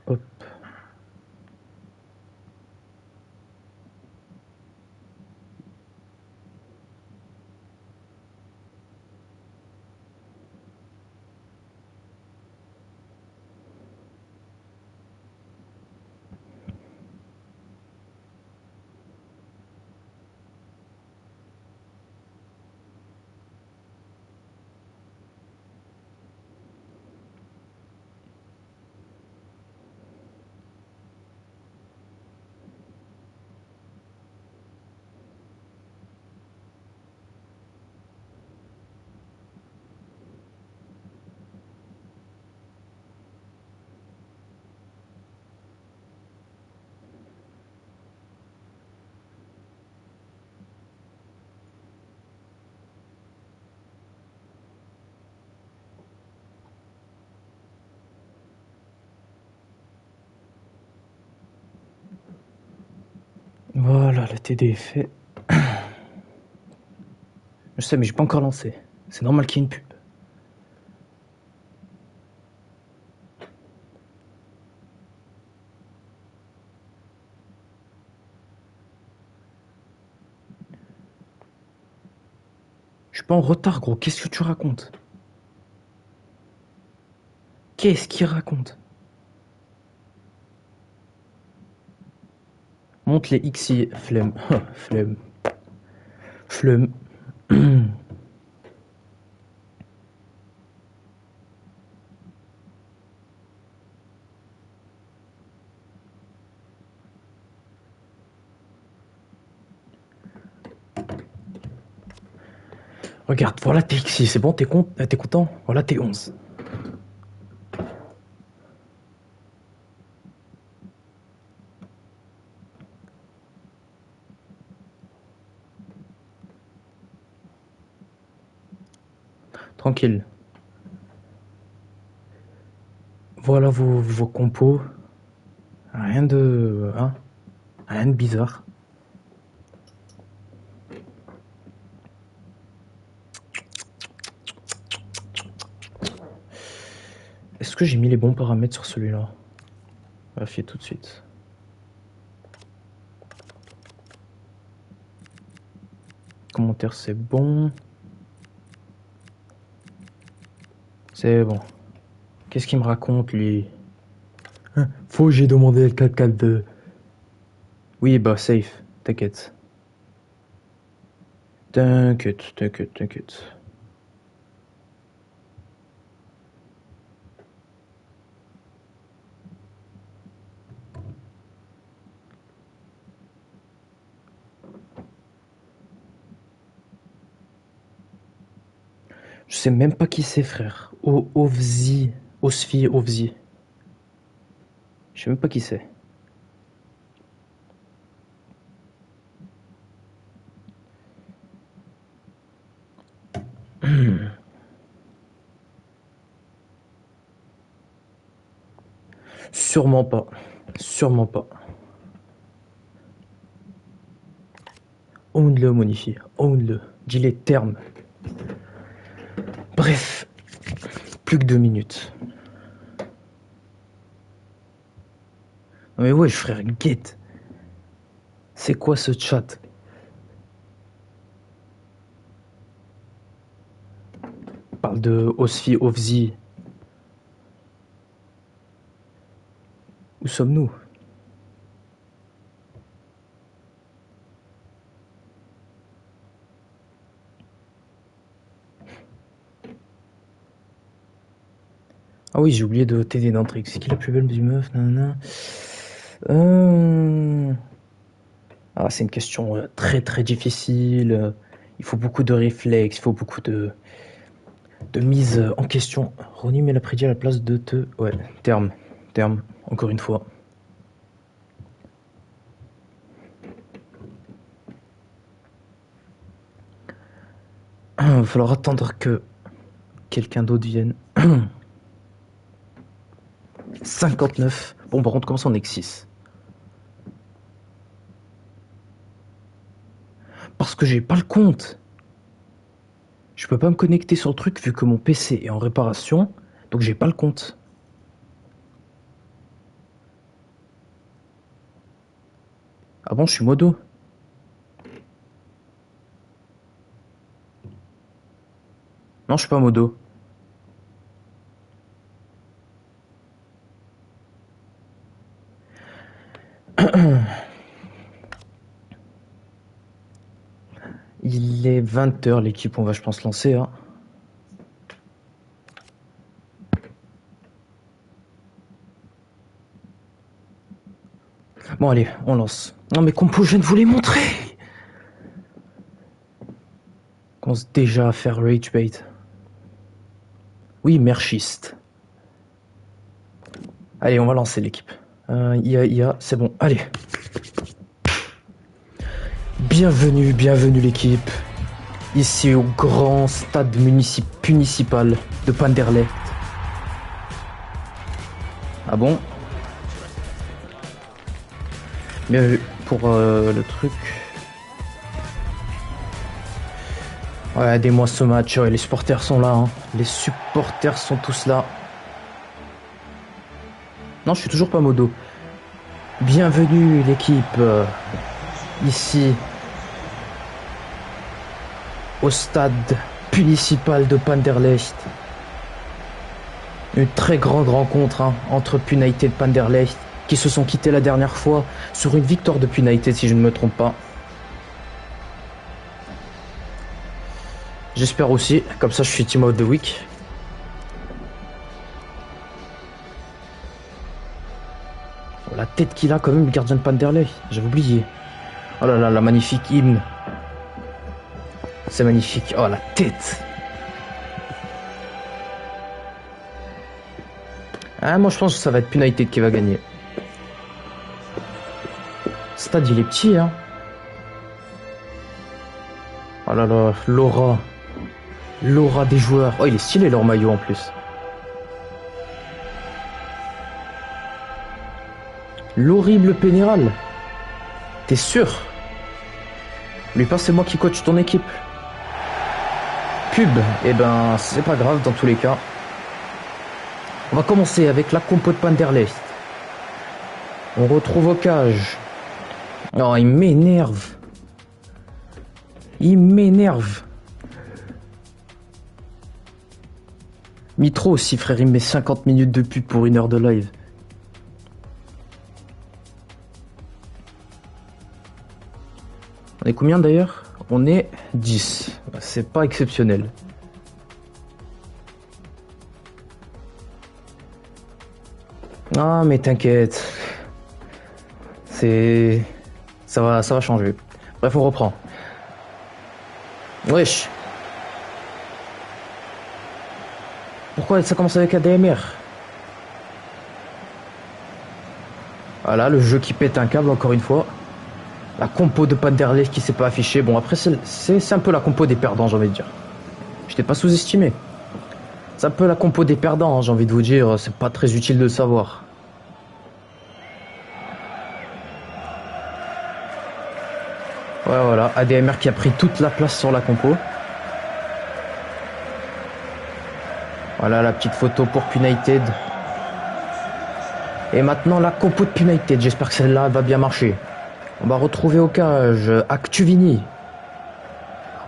Hop. Voilà, le TD est fait. Je sais, mais j'ai pas encore lancé. C'est normal qu'il y ait une pub. Je suis pas en retard, gros. Qu'est-ce que tu racontes? Qu'est-ce qu'il raconte? Monte les XI. Flemme. Flemme. Flemme. Regarde, voilà tes XI. C'est bon, t'es content? Voilà tes 11. Tranquille. Voilà vos compos. Rien de. Hein? Rien de bizarre. Est-ce que j'ai mis les bons paramètres sur celui-là? Vérifier tout de suite. Commentaire, c'est bon. C'est bon. Qu'est-ce qu'il me raconte, lui? Faut que j'ai demandé le 442. Oui, bah, safe. T'inquiète. T'inquiète. Je sais même pas qui c'est, frère. Ovzi. Osfi, Ovzi. Je sais même pas qui c'est. Sûrement pas. Sûrement pas. Own-le, Monifi. Own-le. Dis les termes. Bref. Plus que 2 minutes. Non mais wesh, frère, get. C'est quoi ce chat? On parle de Osfi, Ovzi. Où sommes-nous? Ah oui, j'ai oublié de t'aider d'entrée. C'est qui la plus belle du meuf? Nanana. Ah, c'est une question très très difficile. Il faut beaucoup de réflexes, il faut beaucoup de mise en question. Ronnie met la prédit à la place de te. Ouais, terme. Terme, encore une fois. Il va falloir attendre que quelqu'un d'autre vienne. 59. Bon, par contre, comment ça, on est que 6? Parce que j'ai pas le compte. Je peux pas me connecter sur le truc vu que mon PC est en réparation. Donc j'ai pas le compte. Ah bon, je suis modo. Non, je suis pas modo. Il est 20h, l'équipe, on va, je pense, lancer. Hein. Bon, allez, on lance. Non, mais compo, je viens de vous les montrer. On commence déjà à faire rage bait. Oui, merchiste. Allez, on va lancer l'équipe. IA, c'est bon, allez. Bienvenue l'équipe. Ici au grand stade municipal de Panderlecht. Ah bon? Bien vu pour le truc. Ouais, aidez-moi ce match. Ouais, les supporters sont là. Hein. Les supporters sont tous là. Non, je suis toujours pas modo. Bienvenue l'équipe. Ici au stade municipal de Panderlecht. Une très grande rencontre hein, entre United et Panderlecht qui se sont quittés la dernière fois sur une victoire de United si je ne me trompe pas. J'espère aussi, comme ça je suis team of the week. Oh, la tête qu'il a quand même le gardien de Panderlecht, j'avais oublié. Oh là là, la magnifique hymne. C'est magnifique, oh la tête. Ah, moi je pense que ça va être United qui va gagner. Stade il est petit hein. Oh là là, l'aura. L'aura des joueurs. Oh il est stylé leur maillot en plus. L'horrible Pénéral. T'es sûr? Lui pas c'est moi qui coach ton équipe. Pub, eh ben c'est pas grave dans tous les cas. On va commencer avec la compo de Panderlecht. On retrouve Ocage. Oh, il m'énerve. Il m'énerve. Mitro aussi, frère, il met 50 minutes de pub pour 1 heure de live. On est combien d'ailleurs? On est 10. C'est pas exceptionnel. Ah mais t'inquiète. Ça va changer. Bref, on reprend. Wesh. Pourquoi ça commence avec ADMR? Voilà, le jeu qui pète un câble encore une fois. La compo de Panderlecht qui s'est pas affichée. Bon, après, c'est un peu la compo des perdants, j'ai envie de dire. Je t'ai pas sous-estimé. C'est un peu la compo des perdants, hein, j'ai envie de vous dire. C'est pas très utile de le savoir. Ouais, voilà. ADMR qui a pris toute la place sur la compo. Voilà la petite photo pour United. Et maintenant la compo de United. J'espère que celle-là va bien marcher. On va retrouver Ocage, Actuvini.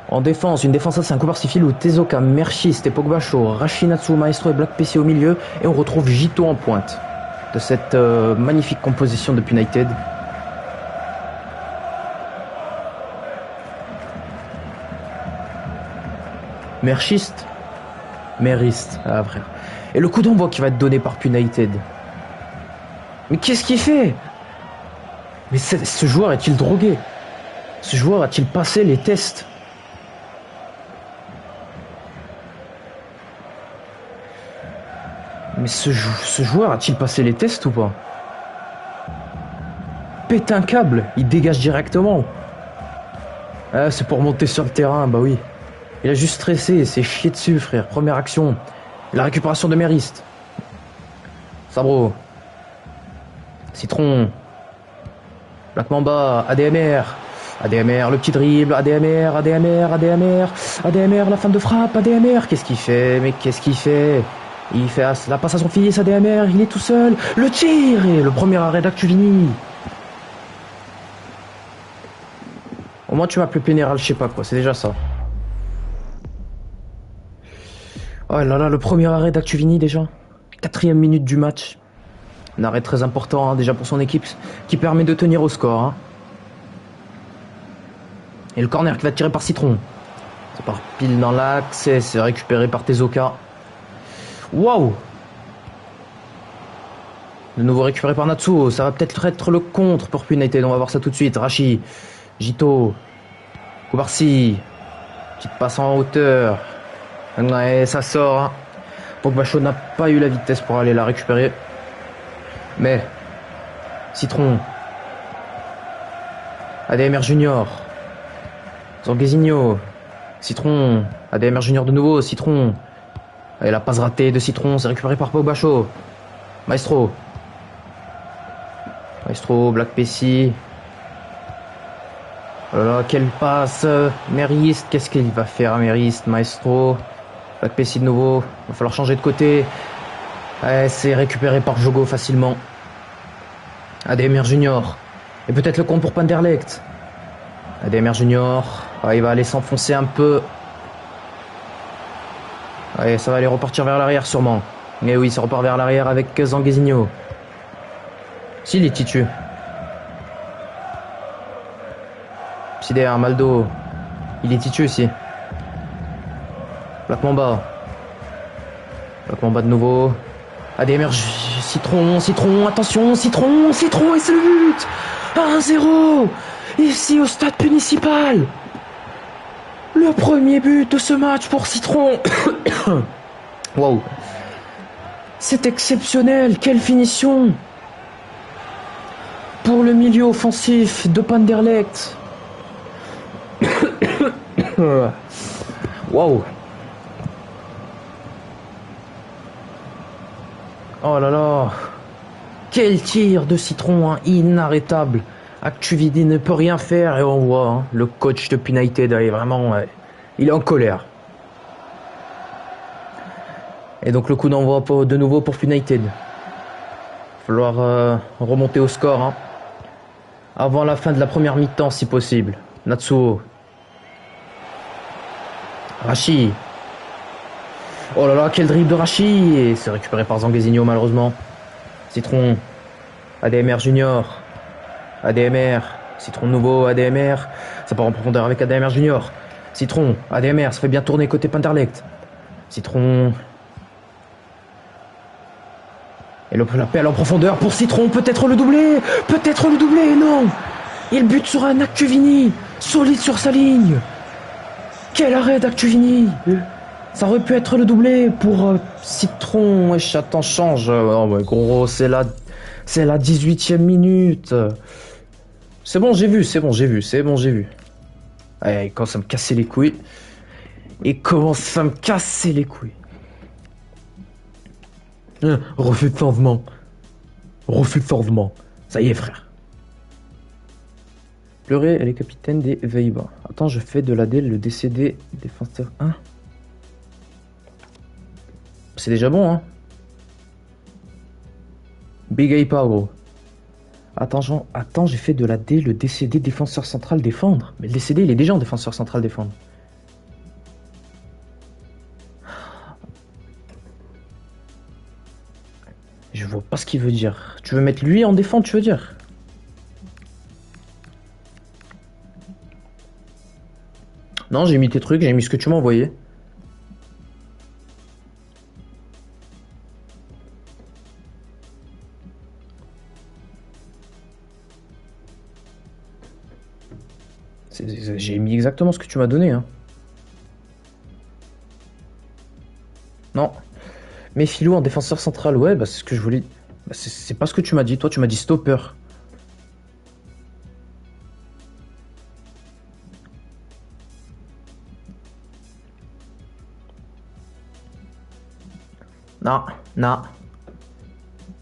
En défense, une défense c'est un coup par Sifilou, Tezoka, Merchist et Pogbacho, Rashinatsu, Maestro et Black PC au milieu. Et on retrouve Jito en pointe de cette magnifique composition de United. Merchist, Merist, ah frère. Et le coup d'envoi qui va être donné par United. Mais qu'est-ce qu'il fait? Mais ce joueur est-il drogué? Ce joueur a-t-il passé les tests? Mais ce joueur a-t-il passé les tests ou pas? Pète un câble, il dégage directement. Ah, c'est pour monter sur le terrain, bah oui. Il a juste stressé, il s'est chié dessus, frère. Première action. La récupération de Mériste. Sabro. Citron. Black Mamba. ADMR. ADMR, le petit dribble. ADMR, ADMR, ADMR. ADMR, la fin de frappe. ADMR. Qu'est-ce qu'il fait? Mais qu'est-ce qu'il fait? Il fait la passe à son fils. ADMR, il est tout seul. Le tir. Et le premier arrêt d'Actuvini. Au moins, tu m'appelles Pénéral, je sais pas quoi. C'est déjà ça. Oh là là, le premier arrêt d'Actuvini déjà. 4e minute du match. Un arrêt très important hein, déjà pour son équipe qui permet de tenir au score. Hein. Et le corner qui va tirer par Citron. Ça part pile dans l'axe et c'est récupéré par Tezoka. Waouh! De nouveau récupéré par Natsuo. Ça va peut-être être le contre pour United. On va voir ça tout de suite. Rashi. Jito. Koubarsi. Petite passe en hauteur. Et ça sort. Hein. Pogbacho n'a pas eu la vitesse pour aller la récupérer. Mais Citron. ADMR Junior. Zorguezinho. Citron. ADMR Junior de nouveau. Citron. Et la passe ratée de Citron. C'est récupéré par Pogbacho. Maestro. Maestro. Black Pessi. Oh là là, quelle passe. Mériste. Qu'est-ce qu'il va faire Mériste? Maestro. Black Pessi de nouveau. Il va falloir changer de côté. Ouais, c'est récupéré par Jogo facilement. ADMR Junior. Et peut-être le compte pour Panderlecht. ADMR Junior. Ah, il va aller s'enfoncer un peu. Ouais, ça va aller repartir vers l'arrière sûrement. Mais oui, ça repart vers l'arrière avec Zanguezinho. S'il est titu. Psyder, Maldo. Il est titu aussi. Black Mamba. Black Mamba de nouveau. ADMR Citron, Citron, attention, Citron, Citron et c'est le but 1-0 ici au stade municipal. Le premier but de ce match pour Citron. Waouh. C'est exceptionnel, quelle finition pour le milieu offensif de Panderlecht. Waouh. Oh là là. Quel tir de Citron, hein, inarrêtable. Actuvidi ne peut rien faire et on voit hein, le coach de United est vraiment, il est en colère. Et donc le coup d'envoi de nouveau pour United. Il va falloir remonter au score hein, avant la fin de la première mi-temps si possible. Natsuo. Rashi. Oh là là, quel dribble de Rashi. Et c'est récupéré par Zanguezinho malheureusement. Citron. ADMR Junior. ADMR. Citron nouveau, ADMR. Ça part en profondeur avec ADMR Junior. Citron, ADMR, ça fait bien tourner côté Panderlecht. Citron. Et l'appel en profondeur pour Citron, peut-être le doublé. Peut-être le doublé, non. Il bute sur un Actuvini. Solide sur sa ligne. Quel arrêt d'Actuvini. Ça aurait pu être le doublé pour Citron. Et Chatan change. Oh, mais gros, c'est la 18e minute. C'est bon, j'ai vu. Ouais, il commence à me casser les couilles. Refus de changement. Ça y est, frère. Pleurer, elle est capitaine des Veiba. Attends, je fais de l'AD le décédé défenseur 1. C'est déjà bon, hein. Bégaye pas, gros. Attends, j'ai fait de l'AD le décédé défenseur central défendre. Mais le décédé, il est déjà en défenseur central défendre. Je vois pas ce qu'il veut dire. Tu veux mettre lui en défense, tu veux dire? Non, j'ai mis tes trucs, j'ai mis ce que tu m'as envoyé. J'ai mis exactement ce que tu m'as donné. Hein. Non. Mais Philou en défenseur central, ouais, bah c'est ce que je voulais. Bah, c'est pas ce que tu m'as dit. Toi, tu m'as dit stopper. Non, non.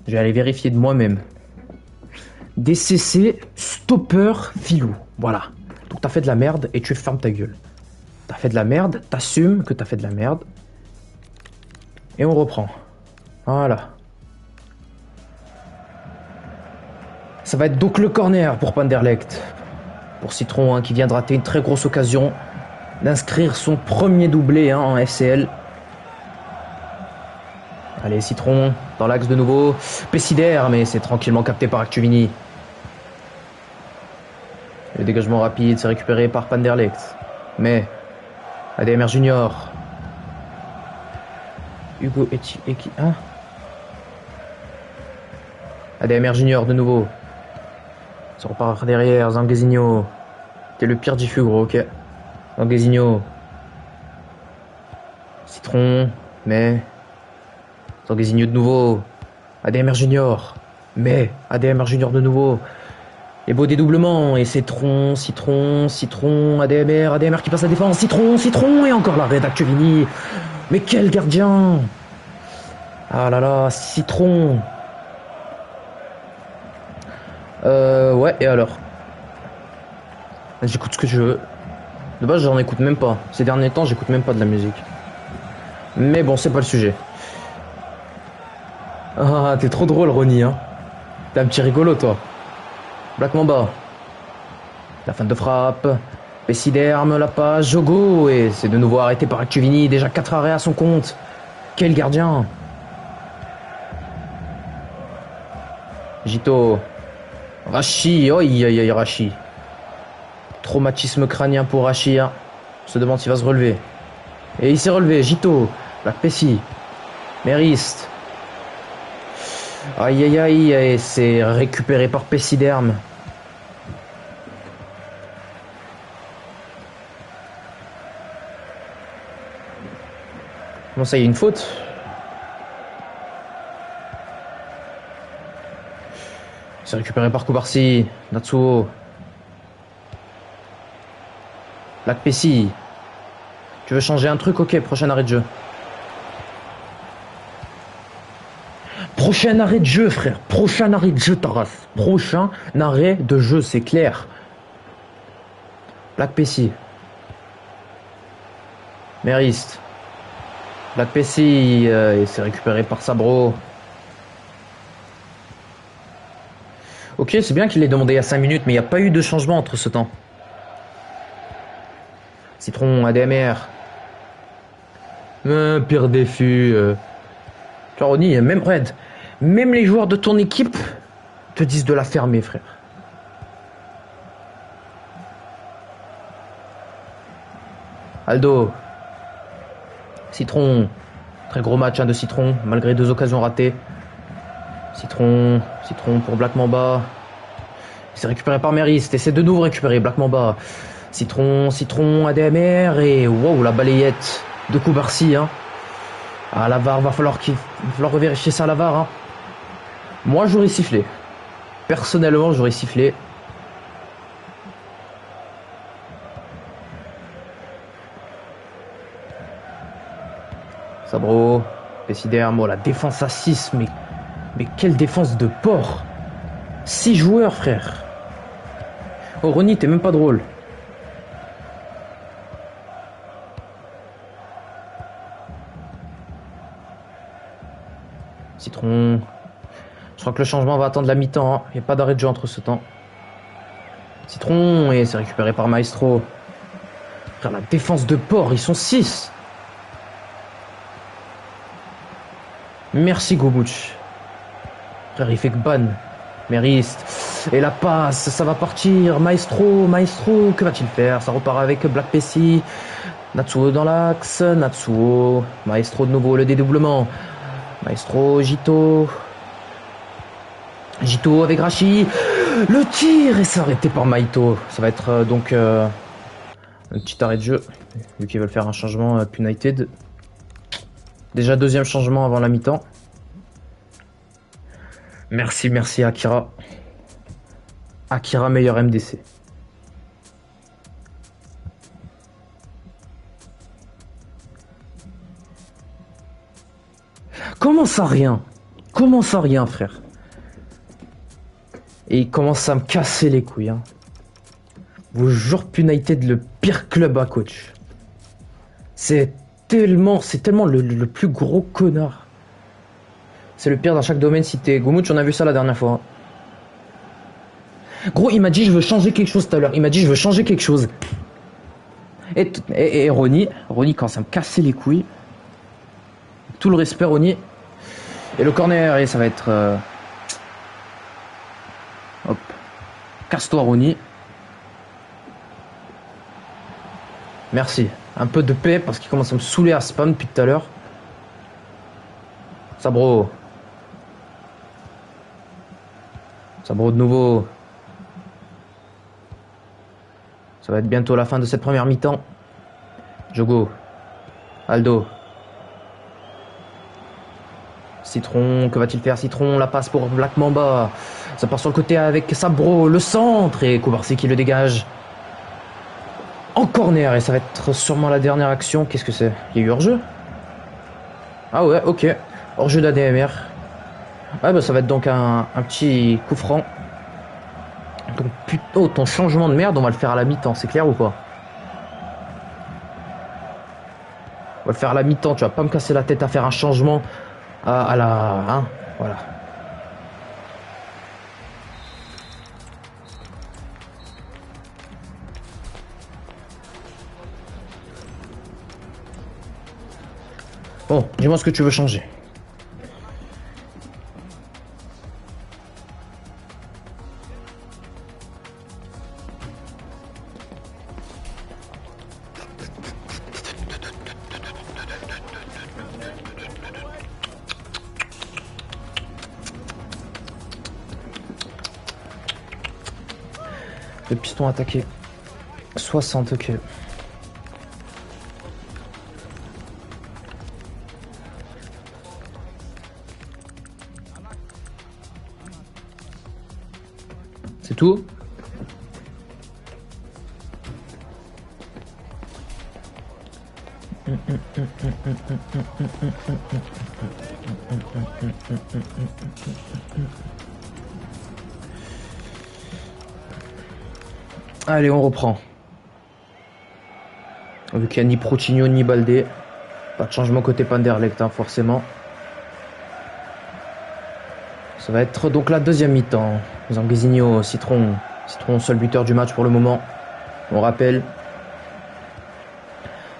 Je vais aller vérifier de moi-même. DCC, stopper, filou. Voilà. Donc t'as fait de la merde et tu fermes ta gueule. T'as fait de la merde, t'assumes que t'as fait de la merde. Et on reprend. Voilà. Ça va être donc le corner pour Panderlecht. Pour Citron, hein, qui vient de rater une très grosse occasion d'inscrire son premier doublé hein, en FCL. Allez, Citron, dans l'axe de nouveau. Pessider, mais c'est tranquillement capté par Actuvini. Le dégagement rapide, c'est récupéré par Panderlecht. Mais, ADMR Junior. Hugo Eki. Hein ADMR Junior de nouveau. Ça repart derrière, Zanguezinho. T'es le pire diffus, gros, ok. Zanguezinho. Citron, mais. Zanguezinho de nouveau. ADMR Junior. Mais. ADMR Junior de nouveau. Et beau dédoublement. Et Citron, ADMR, ADMR qui passe la défense. Citron. Et encore l'arrêt d'Actuvini. Mais quel gardien! Ah là là, Citron. Ouais, et alors? J'écoute ce que je veux. De base, j'en écoute même pas. Ces derniers temps, j'écoute même pas de la musique. Mais bon, c'est pas le sujet. Ah, t'es trop drôle, Ronnie, hein. T'es un petit rigolo, toi. Black Mamba. La fin de frappe. Pessiderme, la passe, Jogo. Et c'est de nouveau arrêté par Actuvini. Déjà 4 arrêts à son compte. Quel gardien! Gito. Rachi. Oh, Rachi. Traumatisme crânien pour Rachi. Hein. On se demande s'il va se relever. Et il s'est relevé. Gito. Black Pessi. Merist. Aïe aïe aïe. Et c'est récupéré par Pessiderme. Comment ça, il y a une faute? C'est récupéré par Koubarsi. Natsuo. Black Pessi. Tu veux changer un truc? Ok, prochain arrêt de jeu. Prochain arrêt de jeu, frère. Prochain arrêt de jeu, Taras. Prochain arrêt de jeu, c'est clair. Black Pessi. Merist. Black Pessi. Et c'est récupéré par Sabro. Ok, c'est bien qu'il l'ait demandé il y a 5 minutes, mais il n'y a pas eu de changement entre ce temps. Citron, ADMR. Pire défi. Tu vois, Ronnie, même Red, même les joueurs de ton équipe te disent de la fermer, frère. Aldo. Citron. Très gros match hein, de Citron, malgré 2 occasions ratées. Citron pour Black Mamba. C'est récupéré par Merist et c'est de nouveau récupéré. Black Mamba. Citron, ADMR et wow, la balayette de Koubarsi. Hein. Ah, la VAR, va falloir revérifier ça à la VAR. Hein. Moi, j'aurais sifflé. Personnellement, j'aurais sifflé. Sabro, Pessidermo, la défense à 6, mais quelle défense de porc! 6 joueurs, frère! Oh, Ronnie, t'es même pas drôle. Citron. Je crois que le changement va attendre la mi-temps. Hein. Il n'y a pas d'arrêt de jeu entre ce temps. Citron, et c'est récupéré par Maestro. Frère, la défense de porc, ils sont 6. Merci Gobouch. Frère, il fait que ban. Merist. Et la passe, ça va partir. Maestro, que va-t-il faire? Ça repart avec Black Pessi. Natsuo dans l'axe. Natsuo. Maestro de nouveau, le dédoublement. Maestro, Gito. Gito avec Rachi. Le tir et c'est arrêté par Maito. Ça va être donc un petit arrêt de jeu. Vu qu'ils veulent faire un changement United. Déjà 2e changement avant la mi-temps. Merci Akira. Akira meilleur MDC. comment ça rien? Comment ça rien, frère? Et il commence à me casser les couilles. Hein. Vous jure, United, le pire club à coach. C'est tellement le plus gros connard. C'est le pire dans chaque domaine. Si t'es Goumouch, on a vu ça la dernière fois. Gros, il m'a dit je veux changer quelque chose tout à l'heure. Il m'a dit je veux changer quelque chose. Et Ronnie commence à me casser les couilles. Tout le respect, Ronnie. Et le corner, et ça va être... Hop. Casse-toi, Ronnie. Merci. Un peu de paix parce qu'il commence à me saouler à spam depuis tout à l'heure. Sabro. Sabro de nouveau. Ça va être bientôt la fin de cette première mi-temps. Jogo. Aldo. Citron, que va-t-il faire? Citron, la passe pour Black Mamba. Ça part sur le côté avec Sabro, le centre. Et Koubarsi qui le dégage. En corner. Et ça va être sûrement la dernière action. Qu'est-ce que c'est? Il y a eu hors-jeu? Ah ouais, ok. Hors-jeu d'ADMR. Ouais, bah ça va être donc un petit coup franc. Donc putain, ton changement de merde, on va le faire à la mi-temps. C'est clair ou pas? On va le faire à la mi-temps. Tu vas pas me casser la tête à faire un changement à la... Hein, voilà. Bon, dis-moi ce que tu veux changer. Le piston attaqué. 60, ok. C'est tout? Allez, on reprend. Vu qu'il n'y a ni Protigno ni Baldé. Pas de changement côté Panderlecht, hein, forcément. Ça va être donc la deuxième mi-temps. Zanguezinho, Citron, seul buteur du match pour le moment. On rappelle.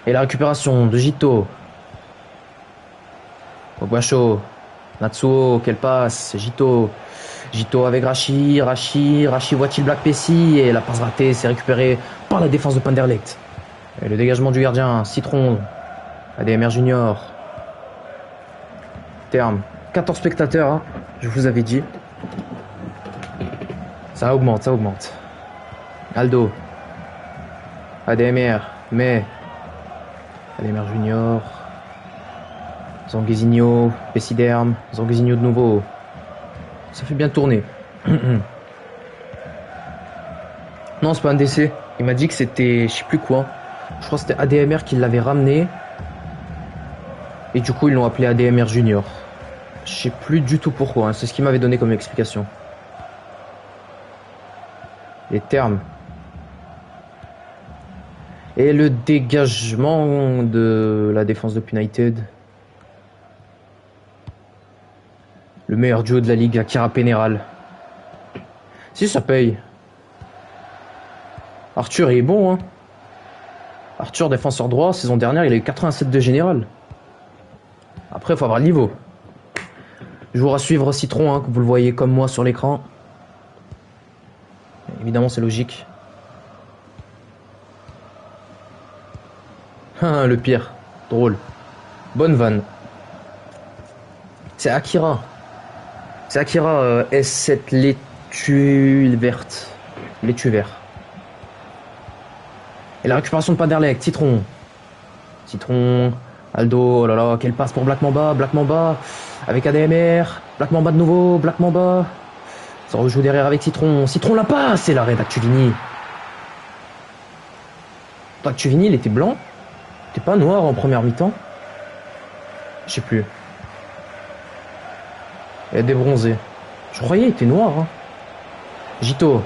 Et la récupération de Gito. Ogbacho. Natsuo, quelle passe. Gito. Gito avec Rachi voit-il Black Pessi. Et la passe ratée, c'est récupéré par la défense de Panderlecht. Et le dégagement du gardien, Citron. ADMR Junior. Terme. 14 spectateurs, hein, je vous avais dit. Ça augmente. Aldo. ADMR. Mais. ADMR Junior. Zanguezinho. Pessiderme. Zanguezinho de nouveau. Ça fait bien tourner. Non, c'est pas un décès. Il m'a dit que c'était... Je sais plus quoi. Je crois que c'était ADMR qui l'avait ramené. Et du coup, ils l'ont appelé ADMR Junior. Je sais plus du tout pourquoi. Hein. C'est ce qu'il m'avait donné comme explication. Les termes. Et le dégagement de la défense de United. Le meilleur duo de la ligue, Akira Pénéral. Si, ça paye. Arthur il est bon, hein. Arthur, défenseur droit, saison dernière, il a eu 87 de général. Après, il faut avoir le niveau. Jour à suivre Citron, hein, que vous le voyez comme moi sur l'écran. Évidemment, c'est logique. Le pire. Drôle. Bonne vanne. C'est Akira. C'est Akira S7 laitue verte. Laitue vert. Et la récupération de Panderlecht. Citron. Aldo. Oh là là, quelle passe pour Black Mamba. Avec ADMR. Black Mamba de nouveau. Ça rejoue derrière avec Citron. La passe. Et l'arrêt d'Actuvini. Actuvini, il était blanc. Il était pas noir en première mi-temps. Je sais plus. Il a des bronzés. Je croyais qu'il était noir. Hein. Gito.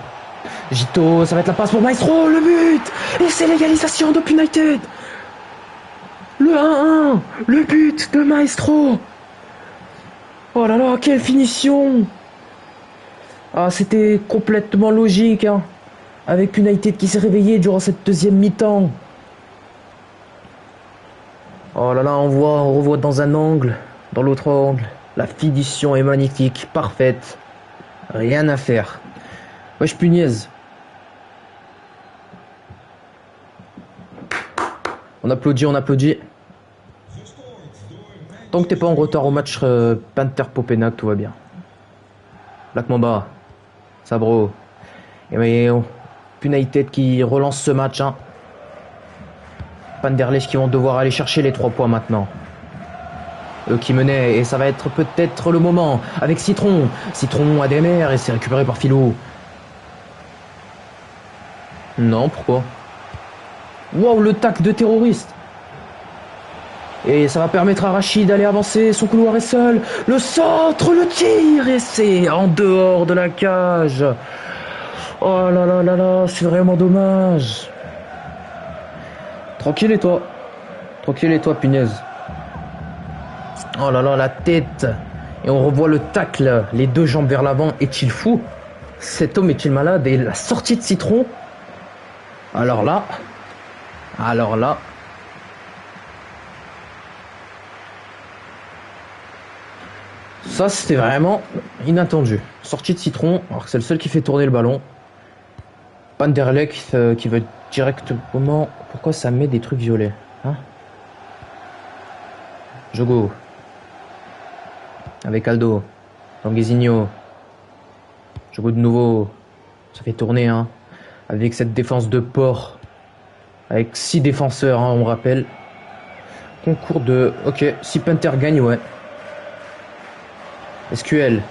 Gito, ça va être la passe pour Maestro, le but. Et c'est l'égalisation de United. Le 1-1, le but de Maestro. Oh là là, quelle finition. Ah, c'était complètement logique, hein. Avec United qui s'est réveillé durant cette deuxième mi-temps. Oh là là, on revoit dans un angle, dans l'autre angle. La finition est magnifique, parfaite. Rien à faire. Wesh, punaise. On applaudit, on applaudit. Tant que t'es pas en retard au match Panther-Popena, tout va bien. Black Mamba. Sabro. Et United qui relance ce match. Hein. Panderlecht qui vont devoir aller chercher les 3 points maintenant. Eux qui menaient, et ça va être peut-être le moment. Avec Citron. Citron à des mers et c'est récupéré par Philo. Non, pourquoi? Wow, le tac de terroriste. Et ça va permettre à Rachid d'aller avancer. Son couloir est seul. Le centre, le tir. Et c'est en dehors de la cage. Oh là là là là, c'est vraiment dommage. Tranquille et toi. Tranquille et toi, punaise. Oh là là, la tête. Et on revoit le tacle. Les 2 jambes vers l'avant. Est-il fou? Cet homme est-il malade? Et la sortie de Citron. Alors là. Ça, c'était vraiment inattendu. Sortie de Citron, alors que c'est le seul qui fait tourner le ballon. Panderlecht qui veut directement... Pourquoi ça met des trucs violets, hein? Jogo. Avec Aldo. Languezinho. Jogo de nouveau. Ça fait tourner, hein. Avec cette défense de porc. Avec 6 défenseurs, hein, on rappelle. Concours de... Ok, si Panther gagne, ouais. SQL.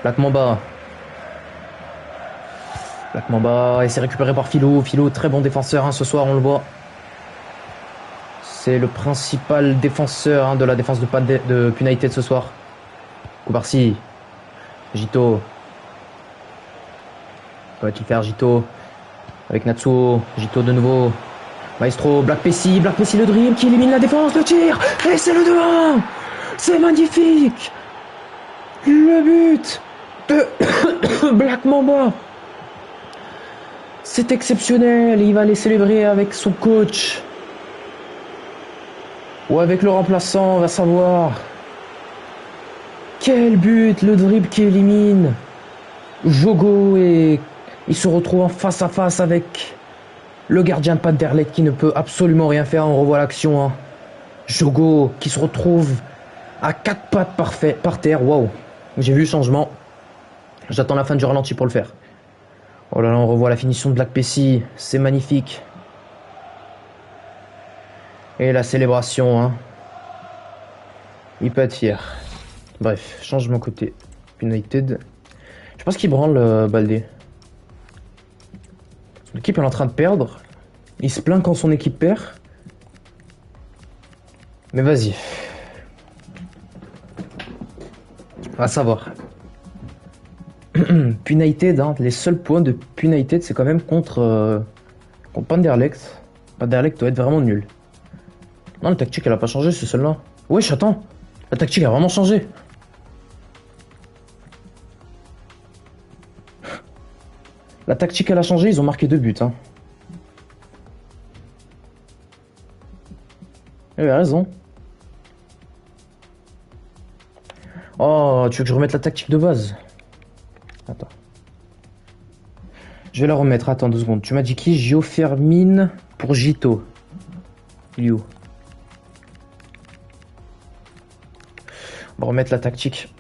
Black Mamba. Black Mamba. Et c'est récupéré par Philo. Philo, très bon défenseur, hein, ce soir, on le voit. C'est le principal défenseur, hein, de la défense de United ce soir. Koubarsi. Gito. Va-t-il faire Gito? Avec Natsuo. Gito de nouveau. Maestro. Black Pessi le dribble qui élimine la défense. Le tir. Et c'est le 2-1. C'est magnifique. Le but de Black Mamba. C'est exceptionnel. Il va les célébrer avec son coach. Ou avec le remplaçant, on va savoir. Quel but. Le dribble qui élimine Jogo et il se retrouve en face à face avec le gardien de Panderlecht qui ne peut absolument rien faire. On revoit l'action. Hein. Jogo qui se retrouve à 4 pattes par terre. Waouh. J'ai vu le changement. J'attends la fin du ralenti pour le faire. Oh là là, on revoit la finition de Black Pessi. C'est magnifique. Et la célébration. Hein. Il peut être fier. Bref, changement côté United. Je pense qu'il branle Baldé. L'équipe est en train de perdre. Il se plaint quand son équipe perd. Mais vas-y. On va savoir. United, hein, les seuls points de United, c'est quand même contre Panderlecht. Panderlecht doit être vraiment nul. Non, la tactique, elle a pas changé, c'est celle-là. Wesh, attends. La tactique a vraiment changé. La tactique, elle a changé, ils ont marqué 2 buts. Hein. Il avait raison. Oh, tu veux que je remette la tactique de base? Attends. Je vais la remettre, attends 2 secondes. Tu m'as dit qui? Gio Fermine pour Gito. Il est où? On va remettre la tactique.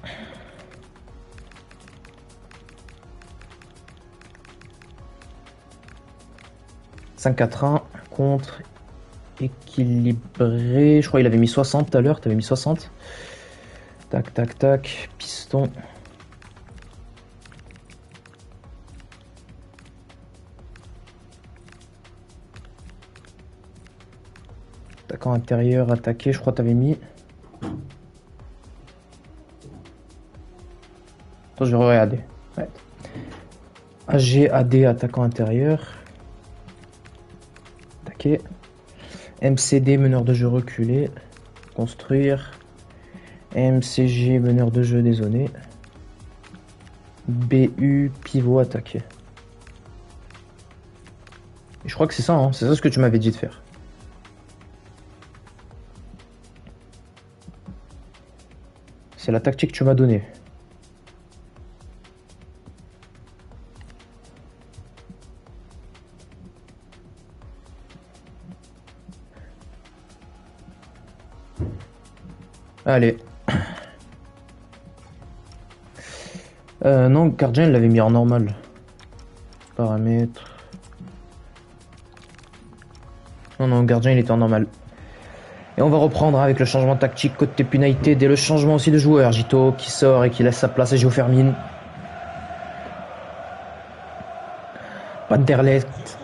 « 5-4-1 contre équilibré. Je crois qu'il avait mis 60 tout à l'heure. T'avais mis 60. Tac, tac, tac. Piston. Attaquant intérieur, attaqué. Je crois que t'avais mis Attends, je vais regarder. Ouais. AG, AD, attaquant intérieur. Attaquer. MCD, meneur de jeu reculé. Construire. MCG, meneur de jeu dézoné. BU, pivot, attaqué. Et je crois que c'est ça, hein. C'est ça ce que tu m'avais dit de faire. C'est la tactique que tu m'as donnée. Allez. Non, gardien, il l'avait mis en normal. Paramètres. Non, gardien, il était en normal. Et on va reprendre avec le changement tactique côté United et le changement aussi de joueur. Gito qui sort et qui laisse sa place à Gio Fermin. Panderlecht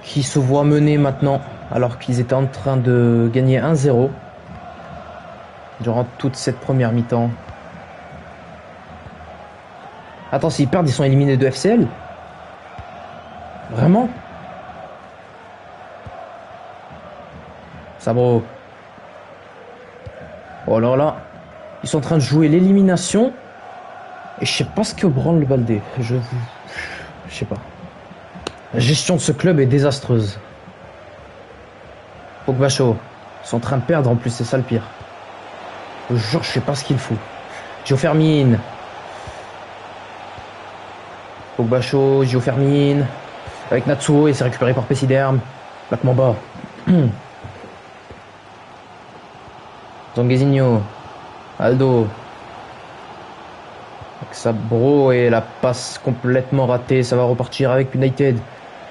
qui se voit mener maintenant alors qu'ils étaient en train de gagner 1-0 durant toute cette première mi-temps. Attends, s'ils perdent, ils sont éliminés de FCL? Vraiment? Sabro. Oh là là. Ils sont en train de jouer l'élimination. Et je sais pas ce que branle Baldé. Je sais pas. La gestion de ce club est désastreuse. Pogba chaud. Ils sont en train de perdre en plus, c'est ça le pire. Je jure, je sais pas ce qu'il faut. Gio Fermin. Pogba chaud, Gio Fermin. Avec Natsuo et c'est récupéré par Pessiderm. Black Mamba. Zanguezinho. Aldo. Sabro et la passe complètement ratée. Ça va repartir avec United.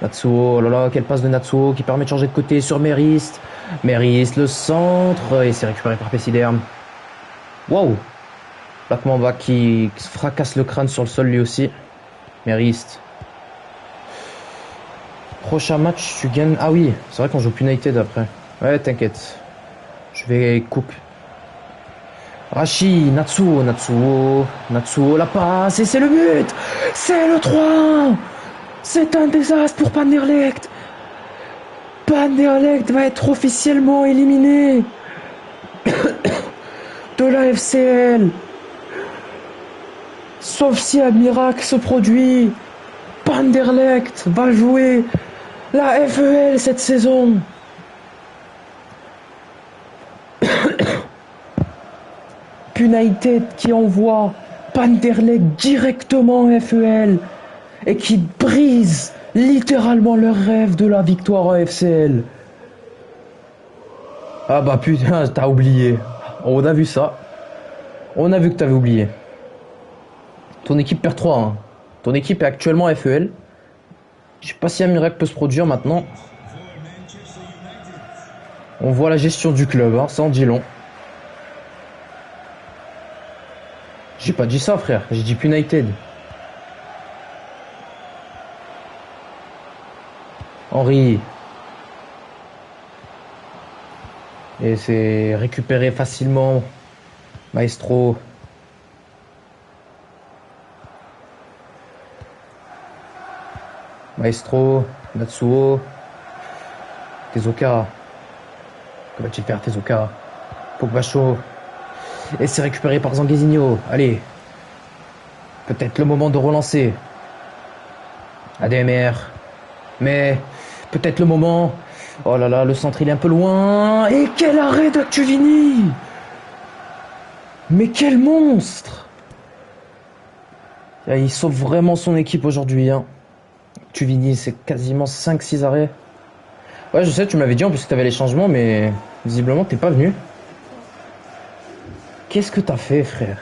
Natsuo, oh là là, quelle passe de Natsuo qui permet de changer de côté sur Merist. Merist, le centre. Et c'est récupéré par Pessiderm. Waouh. Black Mamba qui se fracasse le crâne sur le sol lui aussi. Merist. Prochain match, tu gagnes. Ah oui, c'est vrai qu'on joue plus United après. Ouais, t'inquiète. Je vais cook. Rashi, Natsuo, la passe et c'est le but. C'est le 3-1. C'est un désastre pour Panderlecht. Panderlecht va être officiellement éliminé de la FCL. Sauf si un miracle se produit. Panderlecht va jouer la FEL cette saison. United qui envoie Panderlecht directement en FEL et qui brise littéralement leur rêve de la victoire en FCL. Ah bah putain, t'as oublié. On a vu ça. On a vu que t'avais oublié. Ton équipe perd 3, hein. Ton équipe est actuellement en FEL. Je sais pas si un miracle peut se produire maintenant. On voit la gestion du club, hein, ça en dit long. J'ai pas dit ça, frère. J'ai dit United. Henry. Et c'est récupéré facilement. Maestro. Natsuo. Tezuka. Que va-t-il faire, Tezuka? Pogba chaud. Et c'est récupéré par Zanguezinho. Allez. Peut-être le moment de relancer. ADMR. Mais peut-être le moment. Oh là là, le centre il est un peu loin. Et quel arrêt d'Actuvini! Mais quel monstre! Il sauve vraiment son équipe aujourd'hui. Hein. Actuvini, c'est quasiment 5-6 arrêts. Ouais, je sais, tu m'avais dit en plus que tu avais les changements, mais visiblement t'es pas venu. Qu'est-ce que t'as fait, frère?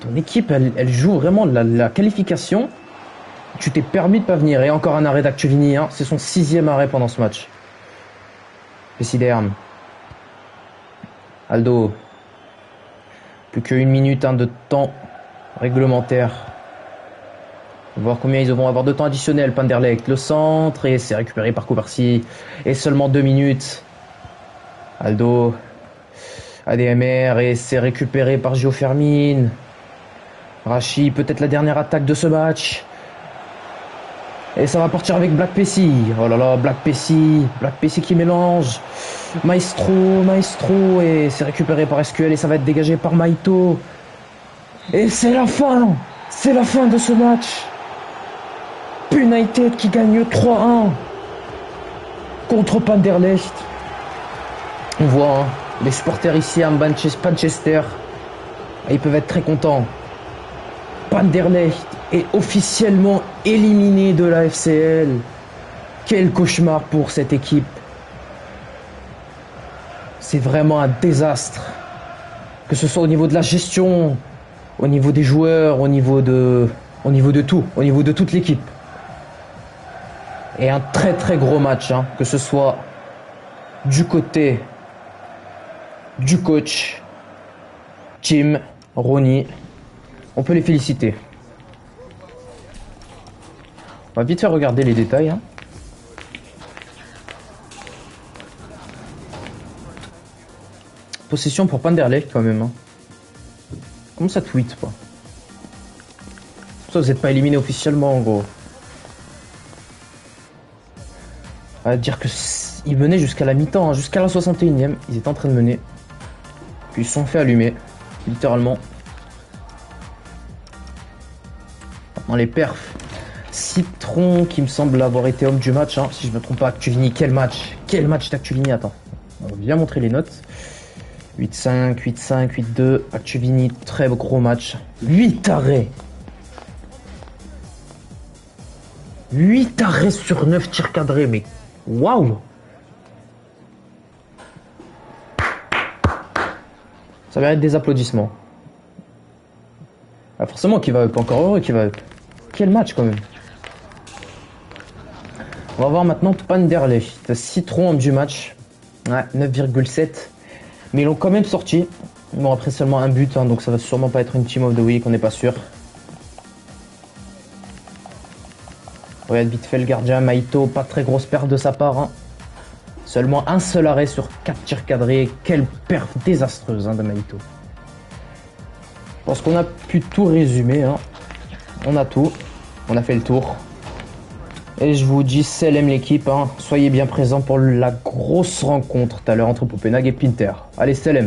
Ton équipe, elle joue vraiment la qualification. Tu t'es permis de pas venir. Et encore un arrêt d'Actuvini. Hein. C'est son 6e arrêt pendant ce match. Pessiderm. Aldo. Plus qu'une minute de temps réglementaire. On va voir combien ils vont avoir de temps additionnel. Panderlecht, le centre. Et c'est récupéré par Koubarsi. Et seulement 2 minutes. Aldo. ADMR et c'est récupéré par Gio Fermin. Rachi, peut-être la dernière attaque de ce match. Et ça va partir avec Black Pessi. Oh là là, Black Pessi qui mélange. Maestro. Et c'est récupéré par SQL et ça va être dégagé par Maito. Et c'est la fin. C'est la fin de ce match. United qui gagne 3-1 contre Panderlecht. On voit hein, les supporters ici à Manchester. Ils peuvent être très contents. Panderlecht est officiellement éliminé de la FCL. Quel cauchemar pour cette équipe. C'est vraiment un désastre. Que ce soit au niveau de la gestion, au niveau des joueurs, au niveau de tout, au niveau de toute l'équipe. Et un très très gros match, hein, que ce soit du côté du coach, Tim, Ronnie. On peut les féliciter. On va vite faire regarder les détails. Hein. Possession pour Panderlecht quand même. Hein. Comment ça tweet pas? Ça vous n'êtes pas éliminé officiellement en gros. On va dire que ils menaient jusqu'à la mi-temps, hein, jusqu'à la 61e. Ils étaient en train de mener. Puis ils se sont fait allumer, littéralement. Dans les perfs, Citron qui me semble avoir été homme du match, hein, si je me trompe pas. Actuvini, quel match d'Actuvini, attends. On va bien montrer les notes. 8-5, 8-5, 8-2. Actuvini, très gros match. 8 arrêts. 8 arrêts sur 9 tirs cadrés, mais waouh! Ça mérite des applaudissements. Ah, forcément qu'il va up, encore heureux qu'il va up. Quel match quand même. On va voir maintenant Panderlecht. Citron du match. Ouais, 9,7. Mais ils l'ont quand même sorti. Bon, après seulement un but, hein, donc ça va sûrement pas être une team of the week, on n'est pas sûr. Regarde vite fait le gardien, Maito, pas très grosse perte de sa part. Hein. Seulement un seul arrêt sur 4 tirs cadrés. Quelle perte désastreuse hein, de Maito. Je pense qu'on a pu tout résumer. Hein. On a tout. On a fait le tour. Et je vous dis, Selem l'équipe. Hein. Soyez bien présents pour la grosse rencontre tout à l'heure entre Copenhague et Pinter. Allez, Selem.